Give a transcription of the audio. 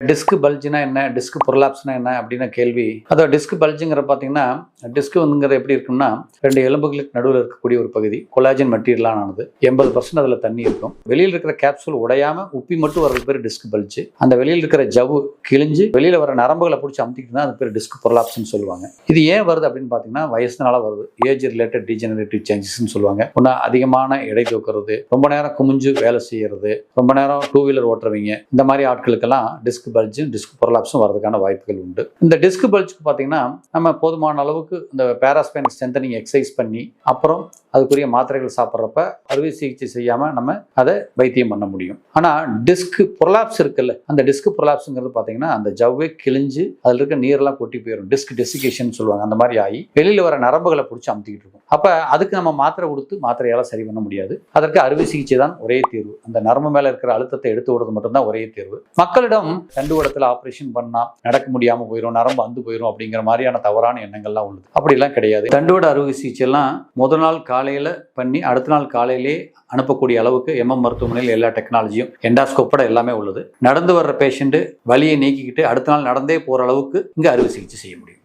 Disk பல்ஜ்னா என்ன, disk ப்ரொலாப்ஸ்னா என்ன அப்படின்னு கேள்வி. அதாவது டிஸ்க் பல்ஜுங்கிற பார்த்தீங்கன்னா, டிஸ்க் வந்துங்கிறது எப்படி இருக்குன்னா, 2 எலும்புகளுக்கு நடுவில் இருக்கக்கூடிய ஒரு பகுதி. கொலாஜன் மெட்டீரியலான ஆனது. 80% அதில் தண்ணி இருக்கும். வெளியில் இருக்கிற கேப்சூல் உடையாம உப்பி மட்டும் வர்றது பேர் டிஸ்க் பல்ஜ். அந்த வெளியில் இருக்கிற ஜவ்வு கிழிஞ்சு வெளியில வர நரம்புகளை பிடிச்சி அமுத்திக்கிட்டு தான் அது பேர் டிஸ்க் ப்ரொலாப்ஸ்னு சொல்லுவாங்க. இது ஏன் வருது அப்படின்னு பார்த்தீங்கன்னா, வயசுனால வருது. ஏஜ் ரிலேட்டட் டீஜெனரேட்டிவ் சேஞ்சஸ்ன்னு சொல்லுவாங்க. ஒன்று அதிகமான எடை தூக்குறது, ரொம்ப நேரம் குமிஞ்சு வேலை செய்யறது, ரொம்ப நேரம் 2 வீலர் ஓட்டுறவங்க, இந்த மாதிரி ஆட்களுக்கெல்லாம் டிஸ்க் பல்ஜும் டிஸ்க் ப்ரொலாப்ஸும் வரதுக்கான வாய்ப்புகள் உண்டு. இந்த டிஸ்க் பல்ஜுக்கு பார்த்தீங்கன்னா, நம்ம போதுமான அளவுக்கு இந்த பேராஸ்பைன் ஸ்ட்ரென்தனிங் எக்ஸசைஸ் பண்ணி அப்புறம் அதுக்குரிய மாத்திரைகள் சாப்பிட்றப்ப அறுவை சிகிச்சை செய்யாம நம்ம அதை வைத்தியம் பண்ண முடியும். ஆனா டிஸ்க் ப்ரொலாப்ஸ் இருக்குல்ல, அந்த டிஸ்க் ப்ரொலாப்ஸ்ங்கிறது பார்த்தீங்கன்னா அந்த ஜவ்வே கிழிஞ்சு அதில் இருக்க நீரெல்லாம் கொட்டி போயிடும். டிஸ்க் டெசிகேஷன் சொல்லுவாங்க. அந்த மாதிரி ஆகி வெளியில வர நரம்புகளை பிடிச்சி அமுத்திக்கிட்டு இருக்கும். அப்ப அதுக்கு நம்ம மாத்திரை கொடுத்து மாத்திரையால சரி பண்ண முடியாது. அதற்கு அறுவை சிகிச்சை தான் ஒரே தீர்வு. அந்த நரம்பு மேல இருக்கிற அழுத்தத்தை எடுத்து விடுறது மட்டும்தான் ஒரே தீர்வு. மக்களிடம் தண்டுவடத்தில் ஆபரேஷன் பண்ணா நடக்க முடியாம போயிடும், நரம்பு அந்து போயிடும் அப்படிங்கிற மாதிரியான தவறான எண்ணங்கள்லாம் உள்ளது. அப்படிலாம் கிடையாது. தண்டுவட அறுவை சிகிச்சை எல்லாம் முதல் நாள் காலையில பண்ணி அடுத்த நாள் காலையிலே அனுப்பக்கூடிய அளவுக்கு எம்எம் மருத்துவமனையில் எல்லா டெக்னாலஜியும் எண்டாஸ்கோப்போட எல்லாமே உள்ளது. நடந்து வர்ற பேஷண்ட் வலியை நீக்கிக்கிட்டு அடுத்த நாள் நடந்தே போற அளவுக்கு இங்க அறுவை சிகிச்சை செய்ய முடியும்.